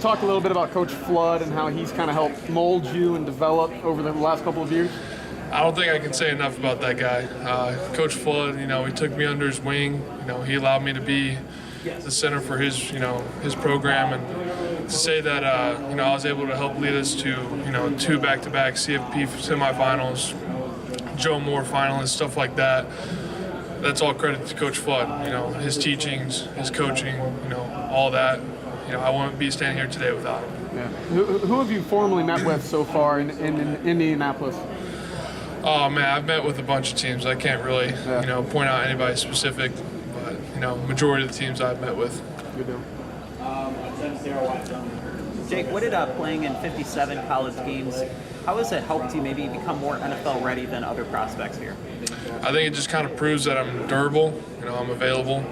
talk a little bit about Coach Flood and how he's kind of helped mold you and develop over the last couple of years? I don't think I can say enough about that guy. Coach Flood, he took me under his wing. He allowed me to be the center for his program, and to say that, I was able to help lead us to, 2 back-to-back CFP semifinals, Joe Moore finalists, stuff like that. That's all credit to Coach Flood. His teachings, his coaching, all that. I wouldn't be standing here today without him. Yeah. Who have you formally met with so far in Indianapolis? Oh man, I've met with a bunch of teams. I can't really, point out anybody specific, but majority of the teams I've met with. Good deal. Jake, what did playing in 57 college games, how has it helped you maybe become more NFL ready than other prospects here? I think it just kind of proves that I'm durable. I'm available.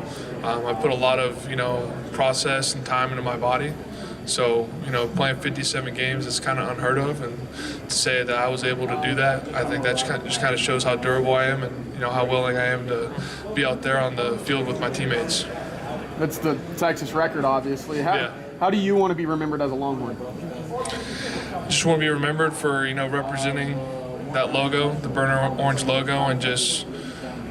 I put a lot of process and time into my body. So, playing 57 games is kind of unheard of, and to say that I was able to do that, I think that just kind of shows how durable I am and, how willing I am to be out there on the field with my teammates. That's the Texas record, obviously. How do you want to be remembered as a Longhorn? Just want to be remembered for, representing that logo, the burnt orange logo, and just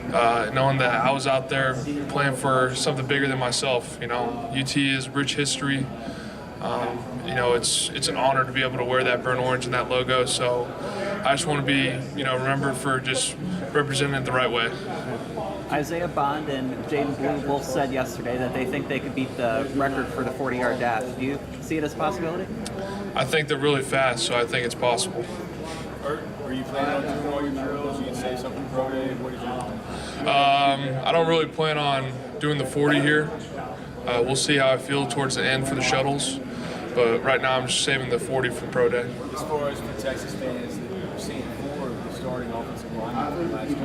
knowing that I was out there playing for something bigger than myself. UT is rich history. It's an honor to be able to wear that burnt orange and that logo. So I just want to be, remembered for just representing it the right way. Isaiah Bond and Jaden Blue both said yesterday that they think they could beat the record for the 40-yard dash. Do you see it as a possibility? I think they're really fast, so I think it's possible. Are you planning on doing all your drills? You can say something pro day. What are you doing? I don't really plan on doing the 40 here. We'll see how I feel towards the end for the shuttles. But right now I'm just saving the 40 for pro day. As far as for Texas fans, we're seeing 4 of the starting offensive linemen from last year.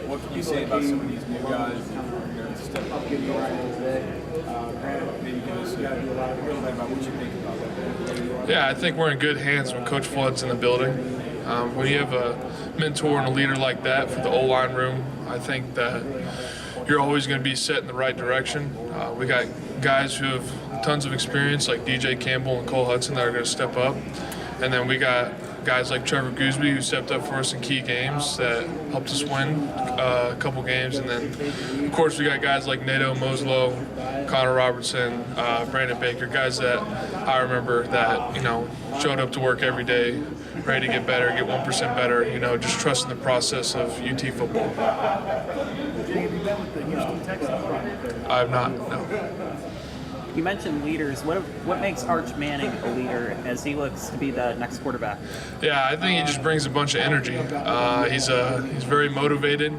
What can you say about some of these new guys that are going to step up in the offense? Maybe give us a little bit about what you think about that. Yeah, I think we're in good hands when Coach Flood's in the building. When you have a mentor and a leader like that for the O-line room, I think that you're always going to be set in the right direction. We got guys who have tons of experience like DJ Campbell and Cole Hudson that are going to step up. And then we got guys like Trevor Gooseby who stepped up for us in key games that helped us win a couple games. And then, of course, we got guys like Nato Moslow, Connor Robertson, Brandon Baker, guys that I remember that, showed up to work every day, ready to get better, get 1% better, just trusting the process of UT football. Have you met with the Houston Texans? I have not, no. You mentioned leaders. What makes Arch Manning a leader as he looks to be the next quarterback? Yeah, I think he just brings a bunch of energy. He's very motivated.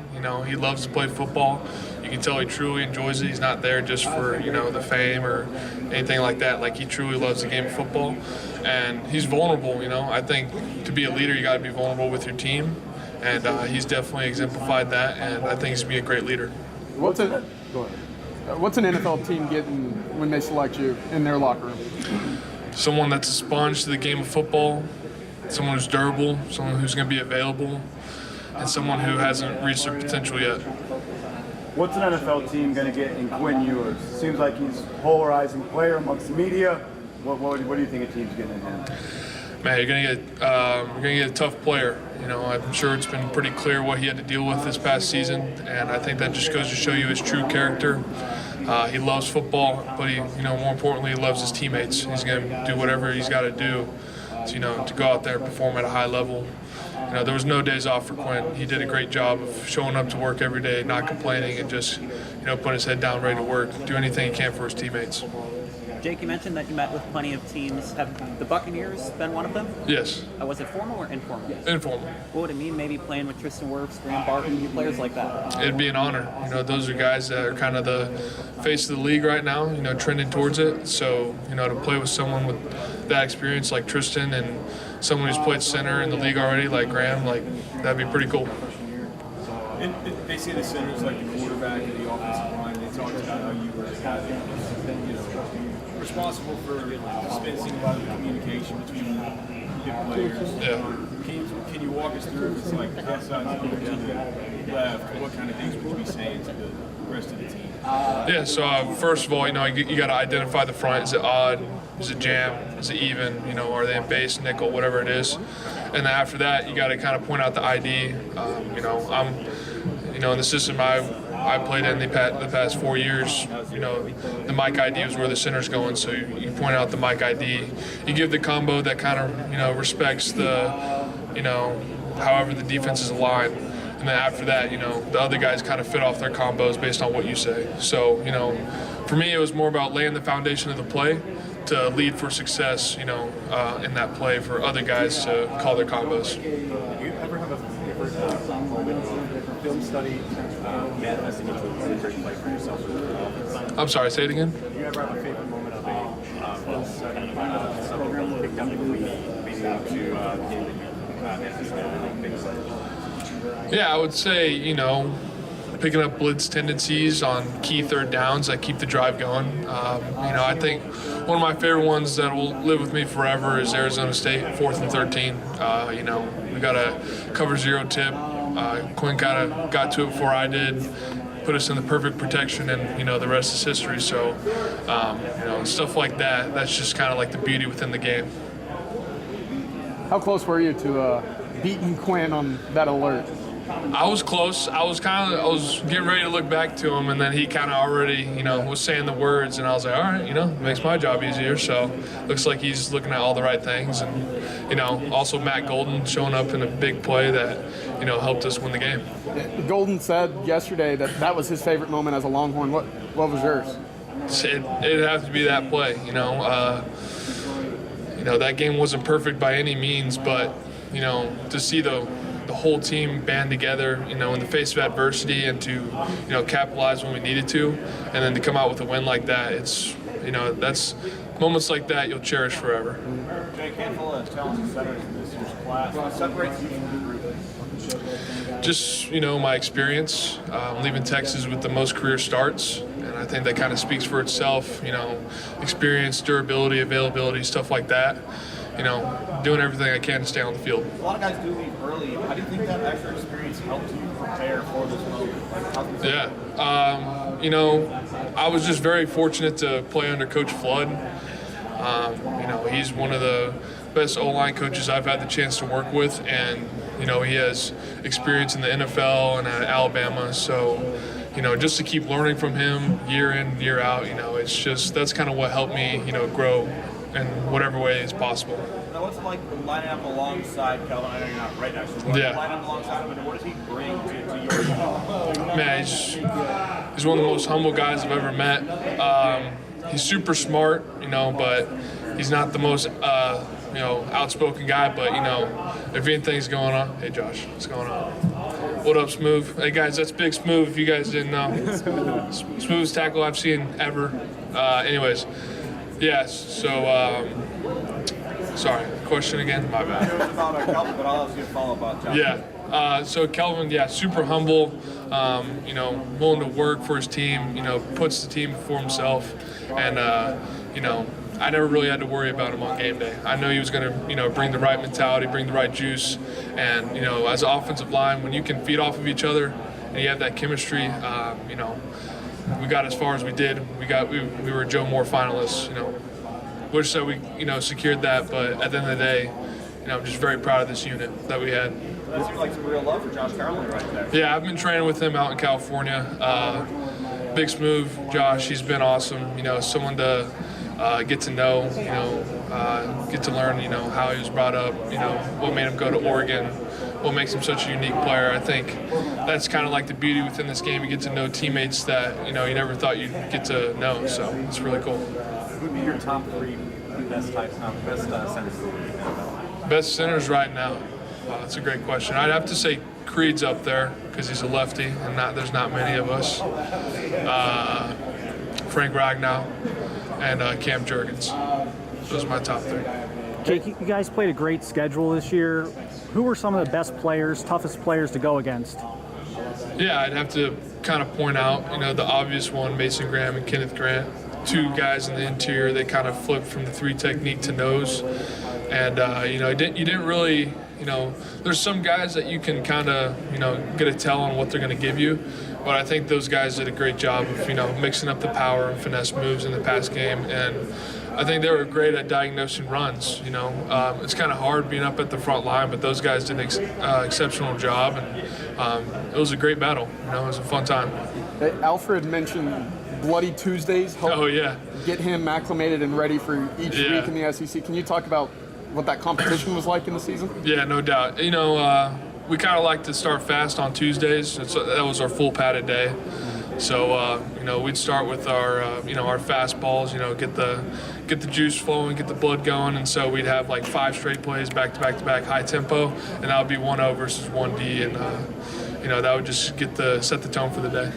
He loves to play football. You can tell he truly enjoys it. He's not there just for the fame or anything like that. Like, he truly loves the game of football, and he's vulnerable. I think to be a leader, you got to be vulnerable with your team, and he's definitely exemplified that. And I think he's gonna be a great leader. What's an NFL team getting when they select you in their locker room? Someone that's a sponge to the game of football, someone who's durable, someone who's going to be available, and someone who hasn't reached their potential yet. What's an NFL team going to get in Quinn Ewers? Seems like he's a polarizing player amongst the media. What do you think a team's getting in him? Man, you're gonna get a tough player. I'm sure it's been pretty clear what he had to deal with this past season, and I think that just goes to show you his true character. He loves football, but he, more importantly, he loves his teammates. He's gonna do whatever he's got to do, to go out there and perform at a high level. There was no days off for Quinn. He did a great job of showing up to work every day, not complaining, and just, putting his head down, ready to work, do anything he can for his teammates. Jake, you mentioned that you met with plenty of teams. Have the Buccaneers been one of them? Yes. Was it formal or informal? Informal. What would it mean maybe playing with Tristan Wirfs, Graham Barton, players like that? It'd be an honor. Those are guys that are kind of the face of the league right now, trending towards it. So, to play with someone with that experience like Tristan and someone who's played center in the league already like Graham, that'd be pretty cool. And they say the center's like the quarterback and the offensive line. They talked about how you were responsible for dispensing a lot of the communication between the players. Yeah. Can you walk us through if it's like the outside to the left, what kind of things would you be saying to the rest of the team? Yeah, so first of all, you got to identify the front. Is it odd? Is it jam? Is it even? Are they in base, nickel, whatever it is? And then after that, you got to kind of point out the ID. I'm, in the system I played in the past 4 years, the mic ID is where the center's going. So you point out the mic ID. You give the combo that kind of, respects the, however the defense is aligned. And then after that, the other guys kind of fit off their combos based on what you say. So, for me, it was more about laying the foundation of the play to lead for success, in that play for other guys to call their combos. Do you ever have a favorite moment of film study manifesting into a great play for yourself? I'm sorry, say it again? Do you ever have a favorite moment of a film study, something that you picked up leading into the game that you manifested? Yeah, I would say, picking up blitz tendencies on key third downs that keep the drive going. I think one of my favorite ones that will live with me forever is Arizona State, 4th and 13. We got a cover zero tip. Quinn kind of got to it before I did, put us in the perfect protection, and, the rest is history. So, stuff like that, that's just kind of like the beauty within the game. How close were you to beating Quinn on that alert? I was close. I was getting ready to look back to him, and then he kind of already, was saying the words, and I was like, all right, it makes my job easier. So looks like he's looking at all the right things, and also Matt Golden showing up in a big play that helped us win the game. Golden said yesterday that was his favorite moment as a Longhorn. What was yours? It'd have to be that play. That game wasn't perfect by any means, but to see the whole team band together, in the face of adversity, and to, capitalize when we needed to, and then to come out with a win like that, it's, that's moments like that you'll cherish forever. Jake, handful of talented centers in this year's class. What separates you from the group? Just, my experience, leaving Texas with the most career starts, and I think that kind of speaks for itself, experience, durability, availability, stuff like that. Doing everything I can to stay on the field. A lot of guys do leave early. How do you think that extra experience helped you prepare for this moment? Yeah. I was just very fortunate to play under Coach Flood. He's one of the best O-line coaches I've had the chance to work with, and, he has experience in the NFL and at Alabama. So, just to keep learning from him year in, year out, that's kind of what helped me, grow in whatever way is possible. Now, what's it like lining up alongside Kelvin? I know you're not right next to him. Yeah. Lining up alongside him, and what does he bring to your team? Man, he's one of the most humble guys I've ever met. He's super smart, but he's not the most, outspoken guy. But, if anything's going on, hey, Josh, what's going on? What up, Smooth? Hey, guys, that's Big Smooth, if you guys didn't know. Smoothest tackle I've seen ever. Anyways. Yes, so, sorry, question again? My bad. It was about Kelvin, but I'll ask you a follow-up about Josh. Yeah, so Kelvin, super humble, willing to work for his team, puts the team before himself, and, I never really had to worry about him on game day. I knew he was going to, bring the right mentality, bring the right juice, and, as an offensive line, when you can feed off of each other and you have that chemistry, we got as far as we did. We were Joe Moore finalists. Wish that we secured that, but at the end of the day, I'm just very proud of this unit that we had. That seems like some real love for Josh Carroll right there. Yeah, I've been training with him out in California. Big Smooth, Josh, he's been awesome. Someone to get to know. Get to learn. How he was brought up. What made him go to Oregon. What makes him such a unique player. I think that's kind of like the beauty within this game. You get to know teammates that you never thought you'd get to know. So it's really cool. Who would be your top three best centers? Best centers right now. That's a great question. I'd have to say Creed's up there because he's a lefty, and there's not many of us. Frank Ragnow and Cam Jurgens. Those are my top three. Jake, you guys played a great schedule this year. Who were some of the best players, toughest players to go against? Yeah, I'd have to kind of point out, the obvious one, Mason Graham and Kenneth Grant. Two guys in the interior, they kind of flipped from the three technique to nose. And, you didn't really, there's some guys that you can kind of, get a tell on what they're going to give you. But I think those guys did a great job of, mixing up the power and finesse moves in the pass game. And I think they were great at diagnosing runs. It's kind of hard being up at the front line, but those guys did an exceptional job. And it was a great battle. It was a fun time. Hey, Alfred mentioned Bloody Tuesdays. Help get him acclimated and ready for each week in the SEC. Can you talk about what that competition was like in the season? Yeah, no doubt. We kind of like to start fast on Tuesdays. That was our full padded day. So we'd start with our our fastballs. Get the juice flowing, get the blood going, and so we'd have like 5 straight plays back to back to back, high tempo, and that would be 1-0 versus 1D, and that would just set the tone for the day.